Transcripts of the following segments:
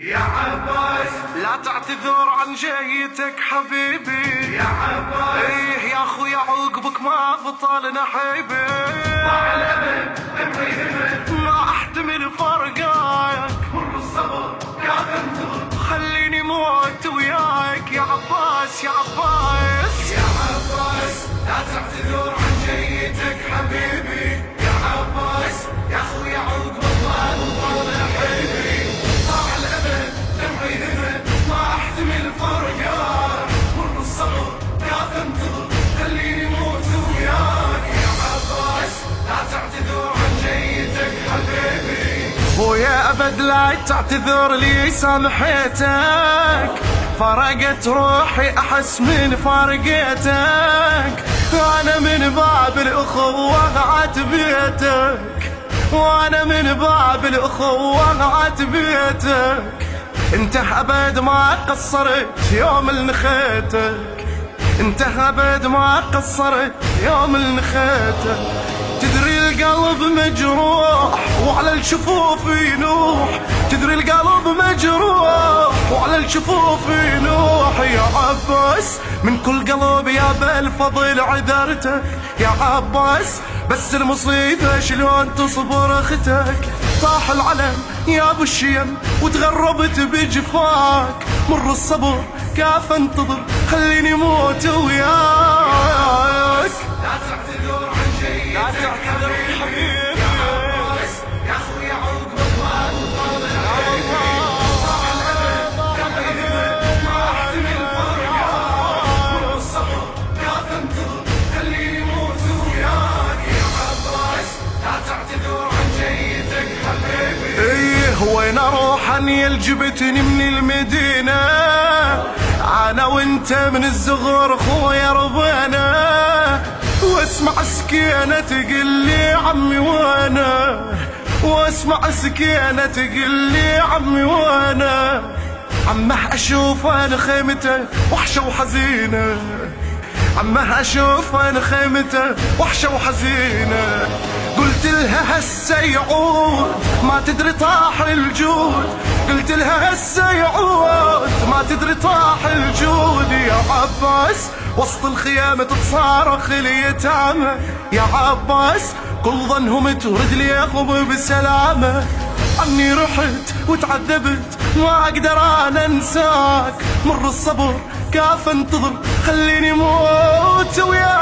يا عباس لا تعتذر عن جيتك حبيبي يا عباس، ايه يا اخويا عقبك ما بطال نحيبي، معلم امري ما احتمل فرقاك، مر الصبر يا انتظر، خليني موت وياك يا عباس يا عباس. يا عباس لا تعتذر عن جيتك حبيبي، يا عباس يا اخوي عقبك ما بطال نحيبي، ضاع الامل دمعي همل ما احتمل فرقاك، مر الصبر يا انتظر خليني موت وياك، يا عباس لا تعتذر عن جيتك حبيبي. ويا ابد لا تعتذر لي سامحيتك، فرقت روحي احس من فرقيتك، وانا من باب الاخوة عتبيتك، وانا من باب الاخوة عتبيتك، انت ابد ما قصرت يوم النخيتك، انت ابد ما قصرت يوم النخيتك، تدري القلب مجروح وعلى الشفوف ينوح، تدري القلب مجروح وعلى الشفوف ينوح، يا عباس من كل قلب يا بالفضل عذرتك، يا عباس بس المصيبة شلون تصبر اختك، طاح العلم يا ابو الشيم وتغربت بجفاك، مر الصبر كاف انتظر خليني موت وياك. لا تعتذر عن جيتك حبيبي، يا عباس يا اخوي عقبك ما بطال نحيبي، ضاع الامل دمعي همل ما احتمل فرقاك، مر الصبر يا تنتظر خليني موت وياك، يا عباس لا تعتذر عن جيتك حبيبي. ايه وين اروح اني الجبتني من المدينة، انا وانت من الزغر خويا ربنا، واسمع سكينة تقول لي عمي وانا، واسمع سكينة تقول لي عمي وانا، عمه اشوف انا خيمته وحشة وحزينة، عمه اشوف انا خيمته وحشة وحزينة، قلت لها هسه يعود ما تدري طاح الجود، قلت لها هسه يعود ما تدري طاح الجود، يا عباس وسط الخيام تتصارخ اليتامى، يا عباس كل ظنهم تورد لي ياخذ بسلامة، عني رحت وتعذبت ما اقدر انا انساك، مر الصبر كاف انتظر خليني موت وياك.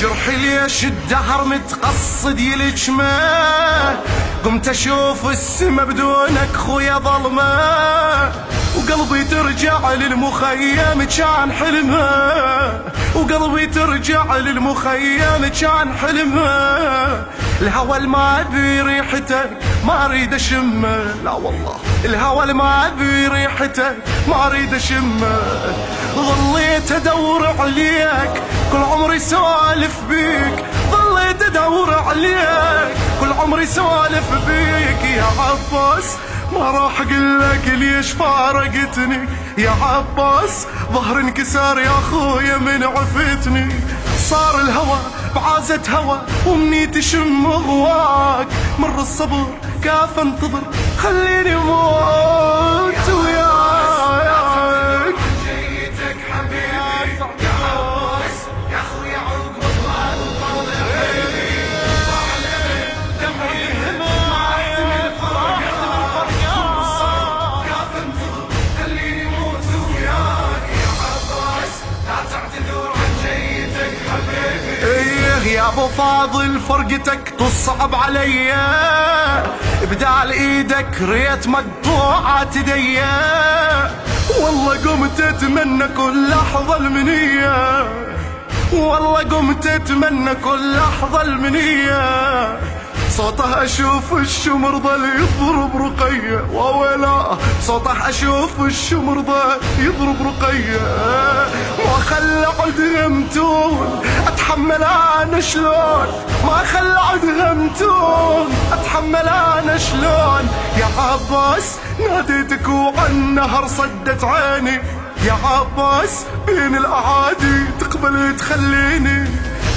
جرحي ليش الدهر متقصد يلجمه، قمت اشوف السما بدونك خويا ظلمه، وقلبي ترجع للمخيم كان حلمه، وقلبي ترجع للمخيم كان حلمه، الهوى ما بريحتك ما اريد اشمه، لا والله الهوى ما بريحتك ما اريد اشمه، ظليت ادور عليك كل عمري سوالف بيك، ظليت ادور عليك كل عمري سوالف بيك، يا عباس ما راح اقول لك ليش فارقتني، يا عباس ظهر انكسر يا خويا من عفتني، صار الهوى بعازة هوى ومني تشم غواك، مر الصبر كاف انتظر خليني موت وياك. يا ابو فاضل فرقتك تصعب عليا، بدال ايدك ريت مقطوعة ايديا، والله قمت اتمنى كل لحظة المنية، والله قمت اتمنى كل لحظة المنية، صوته اشوف الشمر ظل يضرب رقية، وويلا صوته اشوف الشمر ظل يضرب رقية، وخلى عدنا متون اتحمل اتحمل انا شلون ما خلى عدها متون، اتحمل انا شلون يا عباس ناديتك وعن نهر صدت عيني، يا عباس بين الاعادي تقبل تخليني،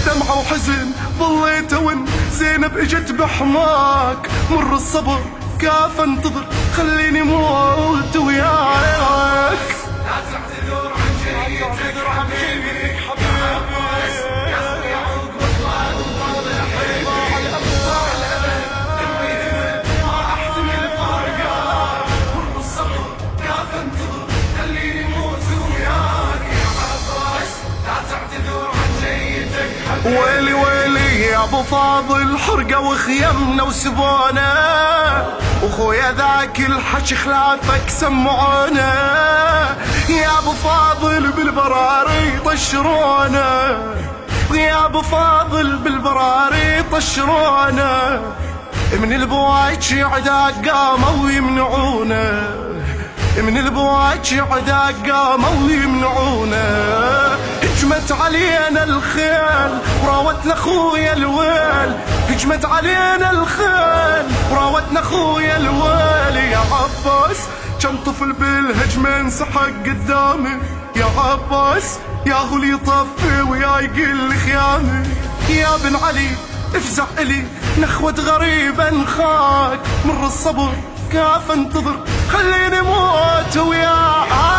دمعة وحزن ظليت اون زينب اجت بحماك، مر الصبر كاف انتظر خليني موت وياك. لا تعتذر عن جيتك حبيبي يا عباس يا اخوي عقب الله وطال حبيبي، ضاع الامل دمي همل ما احتمل فارقاك، مر الصبر كاف انتظر خليني موت وياك يا عباس لا تعتذر عن جيتك حبيبي. ويلي ويلي يا ابو فاضل حرقه وخيمنا وسبونا، واخويا ذاك الحشي خلافك سمعونا، يا ابو فاضل بالبراري طشرونا، يا ابو فاضل بالبراري طشرونا، من البوايج عداق قاموا يمنعونا، من البوايج عداق قاموا يمنعونا، هجمت علينا الخيل وراوتنا اخويا الويل، هجمت علينا الخيل وراوتنا اخويا الويل، يا عباس كم طفل بالهجمة انسحق قدامي، يا عباس يا هو اللي يطفي ويا يقل خيامي، يا بن علي افزع الي نخوة غريبة نخاك، مر الصبر كاف انتظر خليني موت وياك.